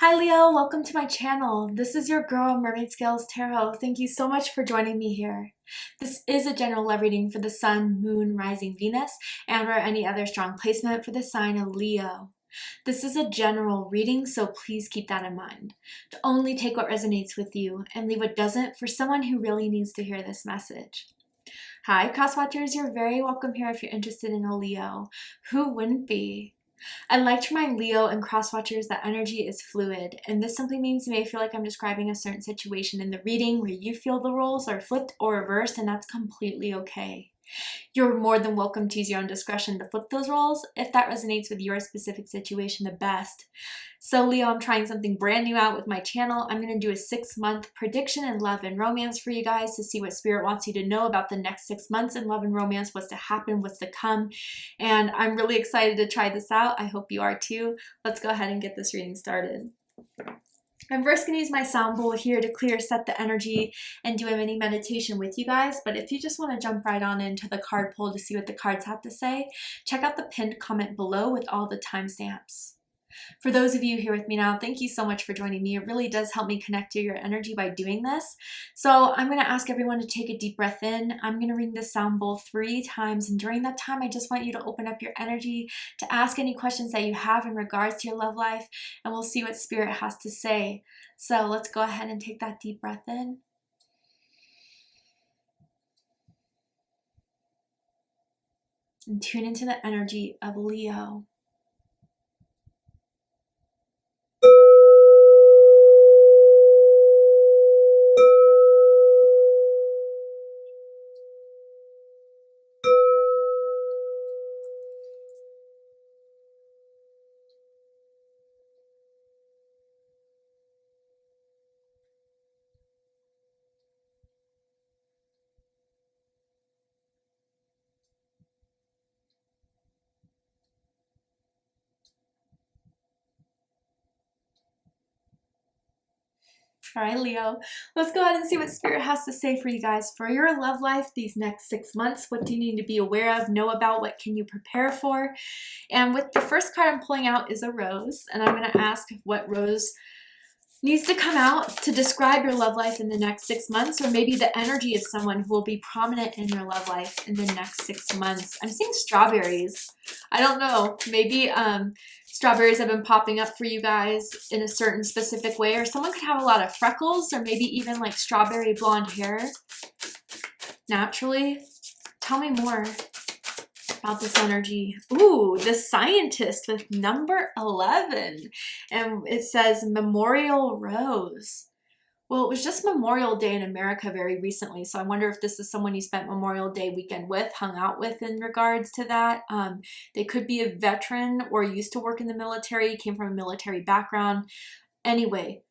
Hi Leo, welcome to my channel. This is your girl Mermaid Scales Tarot. Thank you so much for joining me here. This is a general love reading for the Sun, Moon, Rising Venus, and or any other strong placement for the sign of Leo. This is a general reading, so please keep that in mind. To only take what resonates with you and leave what doesn't for someone who really needs to hear this message. Hi Crosswatchers, you're very welcome here if you're interested in a Leo. Who wouldn't be? I'd like to remind Leo and crosswatchers that energy is fluid, and this simply means you may feel like I'm describing a certain situation in the reading where you feel the roles are flipped or reversed, and that's completely okay. You're more than welcome to use your own discretion to flip those roles if that resonates with your specific situation the best. So Leo, I'm trying something brand new out with my channel. I'm going to do a 6-month prediction in love and romance for you guys to see what Spirit wants you to know about the next 6 months in love and romance, what's to happen, what's to come. And I'm really excited to try this out. I hope you are too. Let's go ahead and get this reading started. I'm first going to use my sound bowl here to clear, set the energy, and do a mini meditation with you guys. But if you just want to jump right on into the card pull to see what the cards have to say, check out the pinned comment below with all the timestamps. For those of you here with me now, thank you so much for joining me. It really does help me connect to your energy by doing this. So I'm going to ask everyone to take a deep breath in. I'm going to ring the sound bowl 3 times, and during that time, I just want you to open up your energy to ask any questions that you have in regards to your love life, and we'll see what Spirit has to say. So let's go ahead and take that deep breath in. And tune into the energy of Leo. All right, Leo, let's go ahead and see what Spirit has to say for you guys. For your love life, these next 6 months, what do you need to be aware of, know about, what can you prepare for? And with the first card I'm pulling out is a rose, and I'm going to ask what rose needs to come out to describe your love life in the next 6 months, or maybe the energy of someone who will be prominent in your love life in the next 6 months. I'm seeing strawberries. I don't know, maybe strawberries have been popping up for you guys in a certain specific way, or someone could have a lot of freckles, or maybe even like strawberry blonde hair naturally. Tell me more about this energy. Ooh, the Scientist with number 11. And it says Memorial Rose. Well, it was just Memorial Day in America very recently, so I wonder if this is someone you spent Memorial Day weekend with, hung out with in regards to that. They could be a veteran or used to work in the military, came from a military background. Anyway,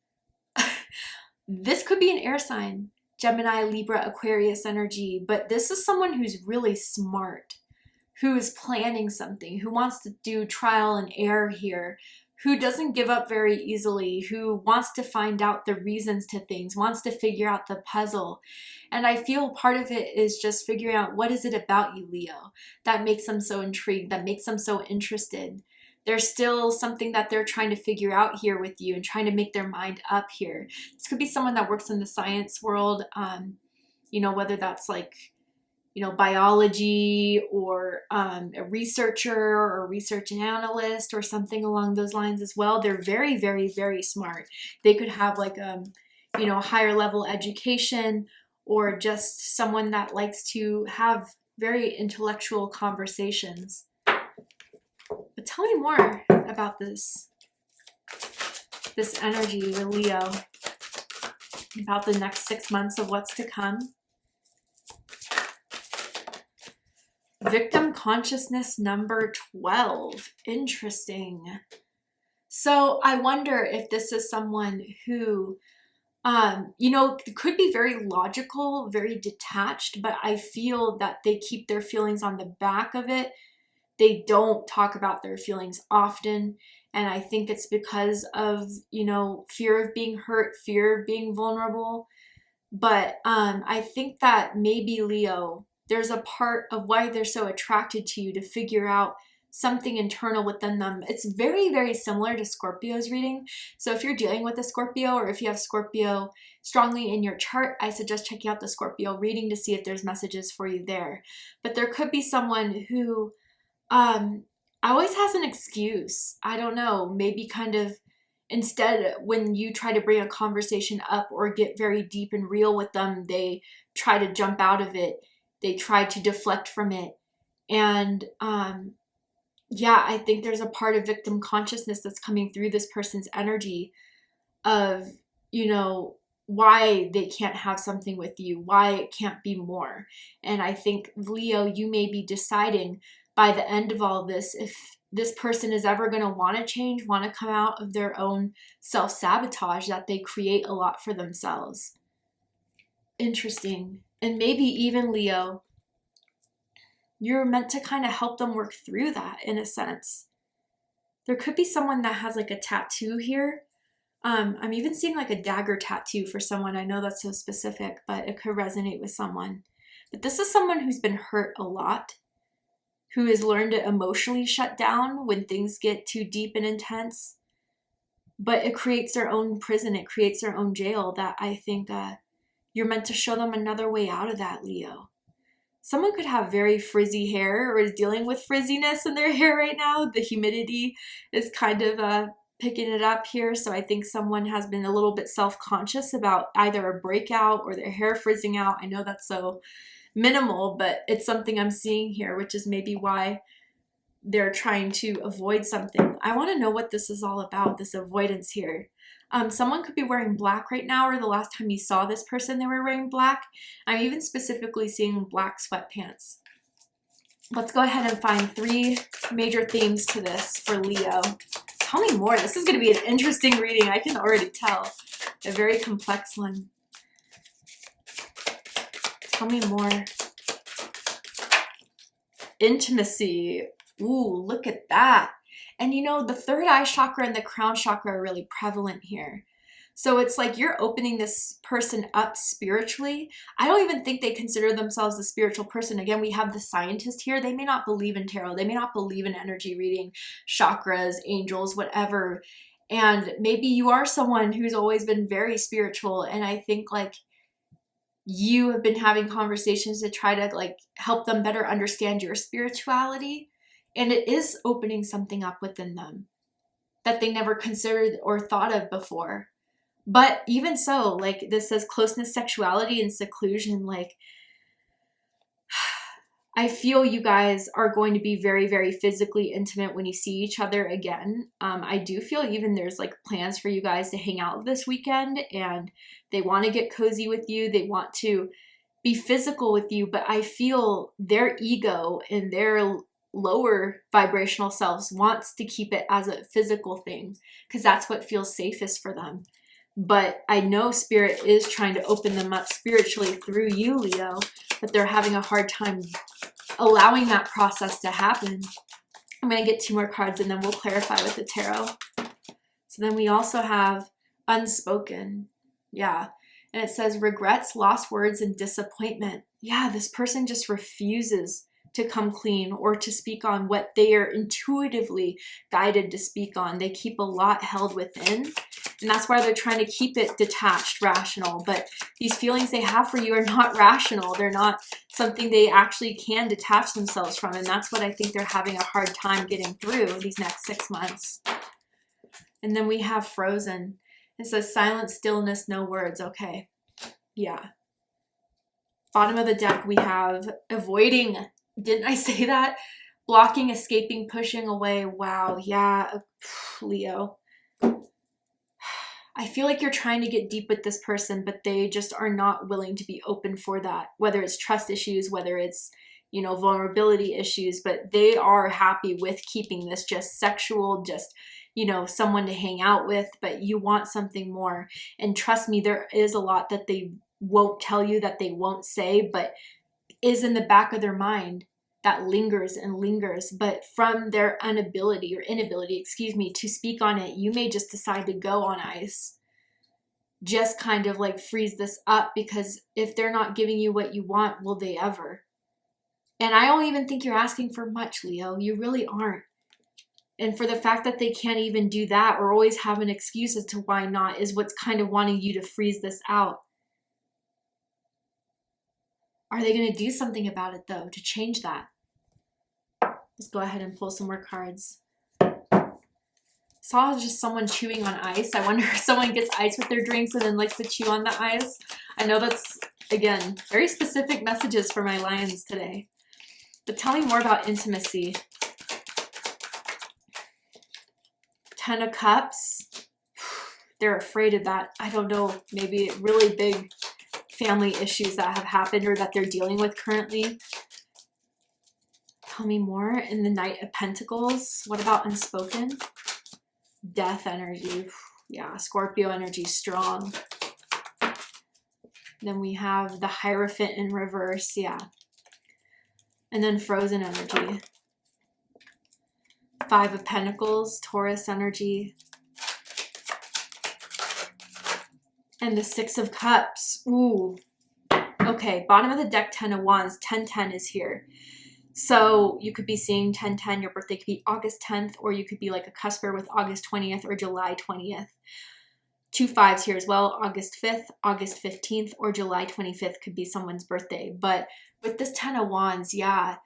this could be an air sign, Gemini, Libra, Aquarius energy, but this is someone who's really smart, who is planning something, who wants to do trial and error here, who doesn't give up very easily, who wants to find out the reasons to things, wants to figure out the puzzle. And I feel part of it is just figuring out what is it about you, Leo, that makes them so intrigued, that makes them so interested. There's still something that they're trying to figure out here with you and trying to make their mind up here. This could be someone that works in the science world, you know, whether that's like, you know, biology or a researcher or a research analyst or something along those lines as well. They're very, very, very smart. They could have like you know, higher level education, or just someone that likes to have very intellectual conversations. But tell me more about this energy with Leo, about the next 6 months of what's to come. Victim consciousness number 12. Interesting. So I wonder if this is someone who, you know, could be very logical, very detached, but I feel that they keep their feelings on the back of it. They don't talk about their feelings often. And I think it's because of, you know, fear of being hurt, fear of being vulnerable. But I think that maybe Leo, there's a part of why they're so attracted to you to figure out something internal within them. It's very, very similar to Scorpio's reading. So if you're dealing with a Scorpio, or if you have Scorpio strongly in your chart, I suggest checking out the Scorpio reading to see if there's messages for you there. But there could be someone who always has an excuse. I don't know, maybe kind of instead, when you try to bring a conversation up or get very deep and real with them, they try to jump out of it. They try to deflect from it. And yeah, I think there's a part of victim consciousness that's coming through this person's energy of, you know, why they can't have something with you, why it can't be more. And I think, Leo, you may be deciding by the end of all this if this person is ever going to want to change, want to come out of their own self-sabotage that they create a lot for themselves. Interesting. And maybe even, Leo, you're meant to kind of help them work through that in a sense. There could be someone that has like a tattoo here. I'm even seeing like a dagger tattoo for someone. I know that's so specific, but it could resonate with someone. But this is someone who's been hurt a lot, who has learned to emotionally shut down when things get too deep and intense. But it creates their own prison. It creates their own jail that I think you're meant to show them another way out of that, Leo. Someone could have very frizzy hair or is dealing with frizziness in their hair right now. The humidity is kind of picking it up here. So I think someone has been a little bit self-conscious about either a breakout or their hair frizzing out. I know that's so minimal, but it's something I'm seeing here, which is maybe why they're trying to avoid something. I want to know what this is all about, this avoidance here. Someone could be wearing black right now, or the last time you saw this person, they were wearing black. I'm even specifically seeing black sweatpants. Let's go ahead and find 3 major themes to this for Leo. Tell me more. This is going to be an interesting reading. I can already tell. A very complex one. Tell me more. Intimacy. Ooh, look at that. And you know, the third eye chakra and the crown chakra are really prevalent here. So it's like you're opening this person up spiritually. I don't even think they consider themselves a spiritual person. Again, we have the scientist here. They may not believe in tarot. They may not believe in energy reading, chakras, angels, whatever. And maybe you are someone who's always been very spiritual. And I think like you have been having conversations to try to like help them better understand your spirituality. And it is opening something up within them that they never considered or thought of before. But even so, like this says closeness, sexuality, and seclusion. Like I feel you guys are going to be very, very physically intimate when you see each other again. I do feel even there's like plans for you guys to hang out this weekend, and they want to get cozy with you. They want to be physical with you, but I feel their ego and their lower vibrational selves wants to keep it as a physical thing because that's what feels safest for them. But I know Spirit is trying to open them up spiritually through you, Leo, but they're having a hard time allowing that process to happen. I'm going to get 2 more cards and then we'll clarify with the tarot. So then we also have unspoken. Yeah. And it says regrets, lost words, and disappointment. Yeah, this person just refuses to come clean or to speak on what they are intuitively guided to speak on. They keep a lot held within, and that's why they're trying to keep it detached, rational. But these feelings they have for you are not rational. They're not something they actually can detach themselves from, and that's what I think they're having a hard time getting through these next 6 months. And then we have frozen. It says silence, stillness, no words. Okay. Yeah. Bottom of the deck, we have avoiding. Didn't I say that? Blocking, escaping, pushing away. Wow. Yeah. Leo. I feel like you're trying to get deep with this person, but they just are not willing to be open for that. Whether it's trust issues, whether it's, you know, vulnerability issues, but they are happy with keeping this just sexual, just, you know, someone to hang out with, but you want something more. And trust me, there is a lot that they won't tell you, that they won't say, but is in the back of their mind that lingers and lingers. But from their inability to speak on it, you may just decide to go on ice. Just kind of like freeze this up, because if they're not giving you what you want, will they ever? And I don't even think you're asking for much, Leo. You really aren't. And for the fact that they can't even do that or always have an excuse as to why not is what's kind of wanting you to freeze this out. Are they going to do something about it though to change that? Let's go ahead and pull some more cards. Saw just someone chewing on ice. I wonder if someone gets ice with their drinks and then likes to chew on the ice. I know that's, again, very specific messages for my lions today. But tell me more about intimacy. 10 of Cups. They're afraid of that. I don't know, maybe really big family issues that have happened or that they're dealing with currently. Tell me more. In the Knight of Pentacles. What about unspoken? Death energy. Yeah, Scorpio energy strong. Then we have the Hierophant in reverse. Yeah. And then frozen energy. 5 of Pentacles, Taurus energy. And the 6 of Cups. Ooh. Okay, bottom of the deck, 10 of Wands. 10-10 is here. So you could be seeing 10-10. Your birthday could be August 10th, or you could be like a cusper with August 20th or July 20th. 2 5s here as well. August 5th, August 15th, or July 25th could be someone's birthday. But with this 10 of Wands, yeah,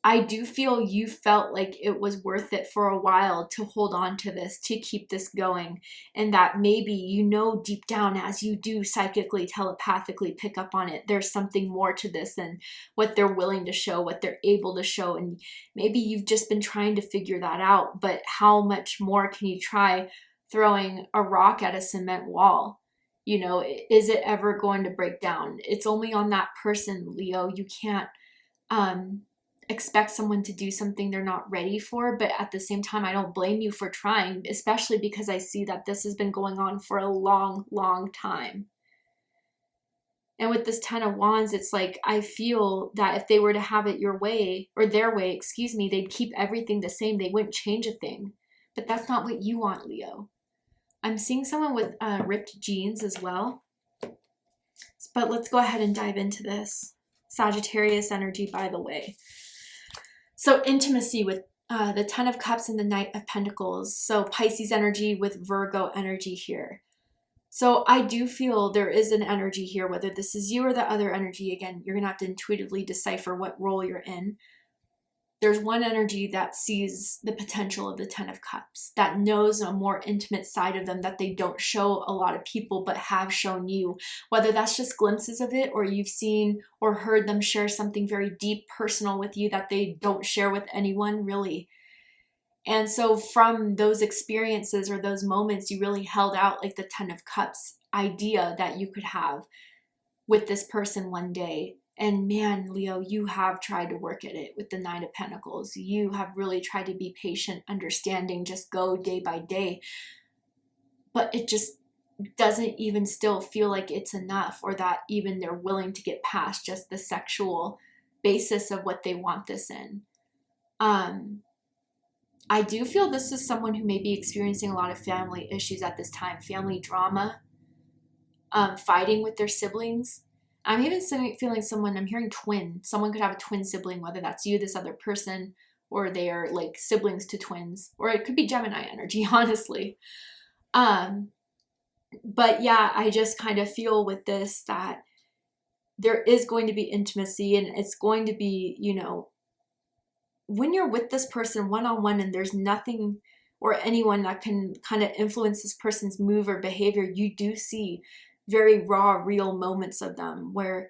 I do feel you felt like it was worth it for a while to hold on to this, to keep this going. And that maybe, you know, deep down, as you do psychically, telepathically pick up on it, there's something more to this than what they're willing to show, what they're able to show. And maybe you've just been trying to figure that out, but how much more can you try throwing a rock at a cement wall? You know, is it ever going to break down? It's only on that person, Leo. You can't, expect someone to do something they're not ready for, but at the same time, I don't blame you for trying, especially because I see that this has been going on for a long, long time. And with this 10 of Wands, it's like, I feel that if they were to have it your way, or their way, excuse me, they'd keep everything the same. They wouldn't change a thing. But that's not what you want, Leo. I'm seeing someone with ripped jeans as well. But let's go ahead and dive into this. Sagittarius energy, by the way. So intimacy with the 10 of Cups and the Knight of Pentacles. So Pisces energy with Virgo energy here. So I do feel there is an energy here, whether this is you or the other energy. Again, you're going to have to intuitively decipher what role you're in. There's one energy that sees the potential of the 10 of Cups, that knows a more intimate side of them that they don't show a lot of people, but have shown you. Whether that's just glimpses of it, or you've seen or heard them share something very deep, personal with you that they don't share with anyone, really. And so from those experiences or those moments, you really held out like the 10 of Cups idea that you could have with this person one day. And man, Leo, you have tried to work at it with the 9 of Pentacles. You have really tried to be patient, understanding, just go day by day. But it just doesn't even still feel like it's enough, or that even they're willing to get past just the sexual basis of what they want this in. I do feel this is someone who may be experiencing a lot of family issues at this time, family drama, fighting with their siblings. I'm even feeling someone, I'm hearing twin. Someone could have a twin sibling, whether that's you, this other person, or they are like siblings to twins. Or it could be Gemini energy, honestly. But yeah, I just kind of feel with this that there is going to be intimacy, and it's going to be, you know, when you're with this person one-on-one and there's nothing or anyone that can kind of influence this person's move or behavior, you do see very raw, real moments of them where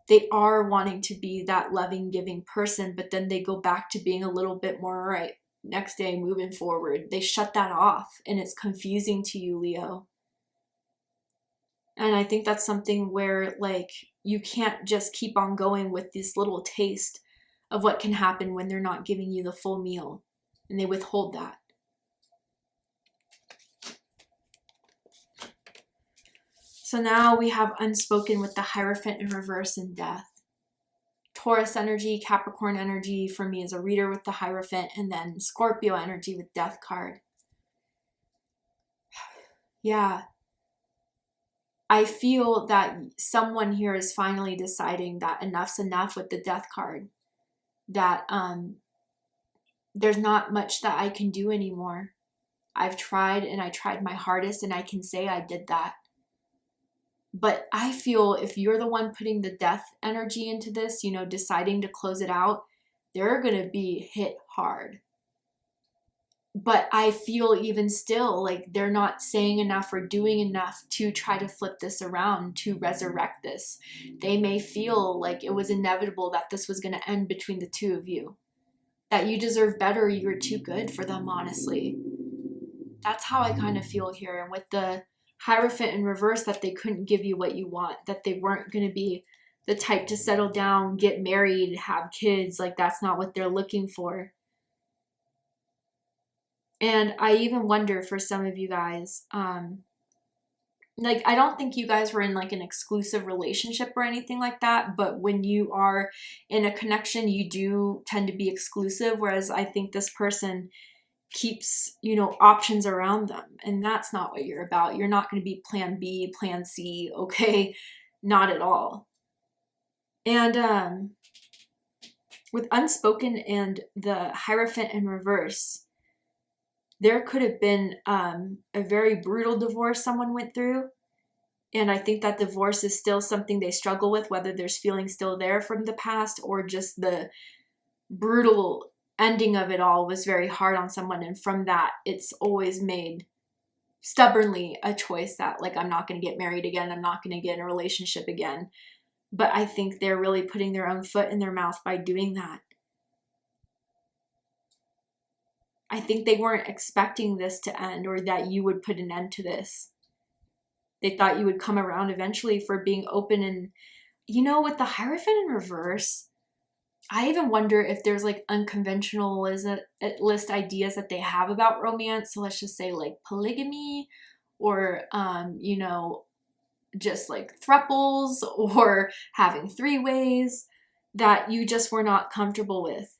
they are wanting to be that loving, giving person, but then they go back to being a little bit more, all right, next day, moving forward. They shut that off, and it's confusing to you, Leo. And I think that's something where, like, you can't just keep on going with this little taste of what can happen when they're not giving you the full meal, and they withhold that. So now we have unspoken with the Hierophant in reverse and death. Taurus energy, Capricorn energy for me as a reader with the Hierophant, and then Scorpio energy with death card. Yeah. I feel that someone here is finally deciding that enough's enough with the death card. That there's not much that I can do anymore. I've tried and I tried my hardest, and I can say I did that. But I feel if you're the one putting the death energy into this, you know, deciding to close it out, they're going to be hit hard. But I feel even still like they're not saying enough or doing enough to try to flip this around, to resurrect this. They may feel like it was inevitable that this was going to end between the two of you, that you deserve better, you're too good for them, honestly. That's how I kind of feel here. And with the Hierophant in reverse, that they couldn't give you what you want, that they weren't going to be the type to settle down, get married, have kids. Like, that's not what they're looking for. And I even wonder for some of you guys, like, I don't think you guys were in like an exclusive relationship or anything like that, but when you are in a connection, you do tend to be exclusive, whereas I think this person keeps, you know, options around them, and that's not what you're about. You're not going to be plan B, plan C, okay? Not at all. And with Unspoken and the Hierophant in reverse, there could have been a very brutal divorce someone went through. And I think that divorce is still something they struggle with, whether there's feelings still there from the past or just the brutal ending of it all was very hard on someone. And from that, it's always made stubbornly a choice that, like, I'm not going to get married again. I'm not going to get in a relationship again. But I think they're really putting their own foot in their mouth by doing that. I think they weren't expecting this to end, or that you would put an end to this. They thought you would come around eventually for being open. And, you know, with the Hierophant in reverse, I even wonder if there's like unconventional list ideas that they have about romance. So let's just say like polygamy, or, you know, just like thruples, or having three-ways that you just were not comfortable with.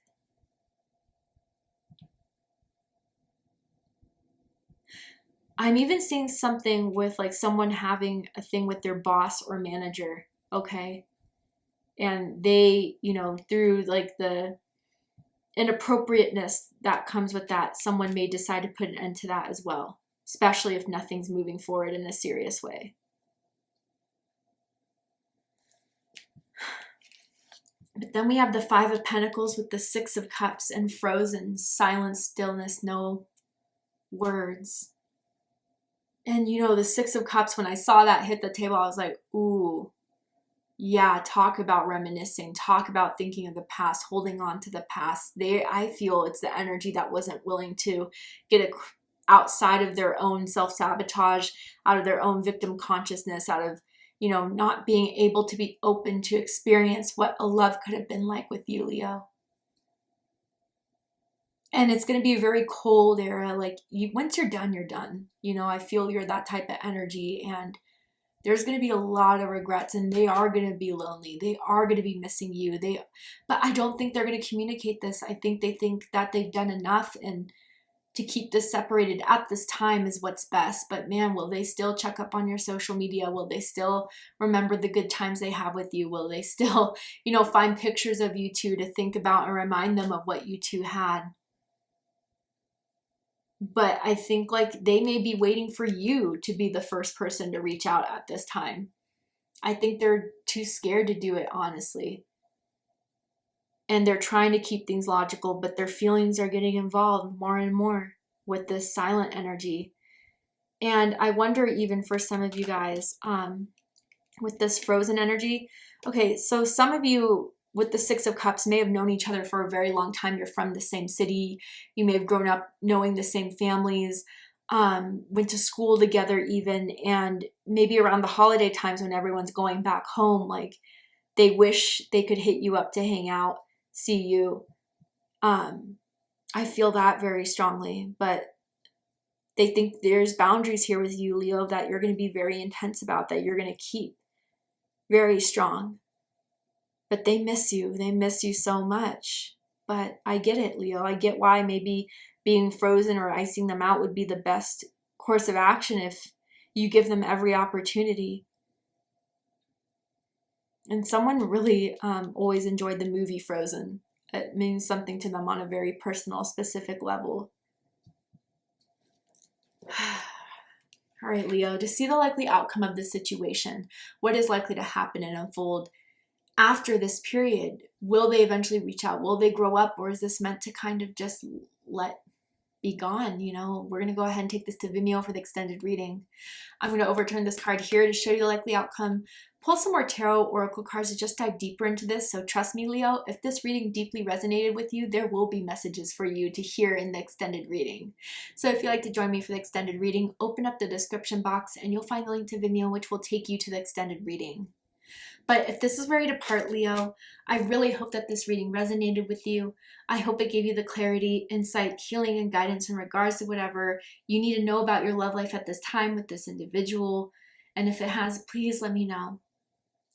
I'm even seeing something with like someone having a thing with their boss or manager, okay? And they, you know, through like the inappropriateness that comes with that, someone may decide to put an end to that as well, especially if nothing's moving forward in a serious way. But then we have the Five of Pentacles with the Six of Cups and frozen, silence, stillness, no words. And, you know, the Six of Cups, when I saw that hit the table, I was like, ooh, yeah, talk about reminiscing, talk about thinking of the past, holding on to the past. I feel it's the energy that wasn't willing to get outside of their own self-sabotage, out of their own victim consciousness, out of, you know, not being able to be open to experience what a love could have been like with you, Leo. And it's going to be a very cold era. Like, once you're done, you're done. You know, I feel you're that type of energy, and there's going to be a lot of regrets, and they are going to be lonely. They are going to be missing you. But I don't think they're going to communicate this. I think they think that they've done enough, and to keep this separated at this time is what's best. But man, will they still check up on your social media? Will they still remember the good times they have with you? Will they still, you know, find pictures of you two to think about and remind them of what you two had? But I think like they may be waiting for you to be the first person to reach out at this time. I think they're too scared to do it, honestly. And they're trying to keep things logical, but their feelings are getting involved more and more with this silent energy. And I wonder, even for some of you guys, with this frozen energy, okay, so some of you with the Six of Cups may have known each other for a very long time. You're from the same city. You may have grown up knowing the same families, went to school together even, and maybe around the holiday times when everyone's going back home, like they wish they could hit you up to hang out, see you. I feel that very strongly, but they think there's boundaries here with you, Leo, that you're going to be very intense about, that you're going to keep very strong. But they miss you. They miss you so much. But I get it, Leo. I get why maybe being frozen or icing them out would be the best course of action if you give them every opportunity. And someone really always enjoyed the movie Frozen it means something to them on a very personal, specific level. All right, Leo, to see the likely outcome of this situation, what is likely to happen and unfold after this period? Will they eventually reach out? Will they grow up? Or is this meant to kind of just let be gone? You know, we're going to go ahead and take this to Vimeo for the extended reading. I'm going to overturn this card here to show you the likely outcome. Pull some more tarot oracle cards to just dive deeper into this. So trust me, Leo, if this reading deeply resonated with you, there will be messages for you to hear in the extended reading. So if you'd like to join me for the extended reading, open up the description box and you'll find the link to Vimeo, which will take you to the extended reading. But if this is where you depart, Leo, I really hope that this reading resonated with you. I hope it gave you the clarity, insight, healing, and guidance in regards to whatever you need to know about your love life at this time with this individual. And if it has, please let me know.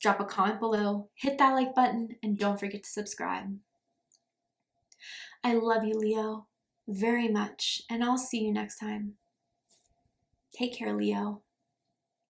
Drop a comment below, hit that like button, and don't forget to subscribe. I love you, Leo, very much, and I'll see you next time. Take care, Leo.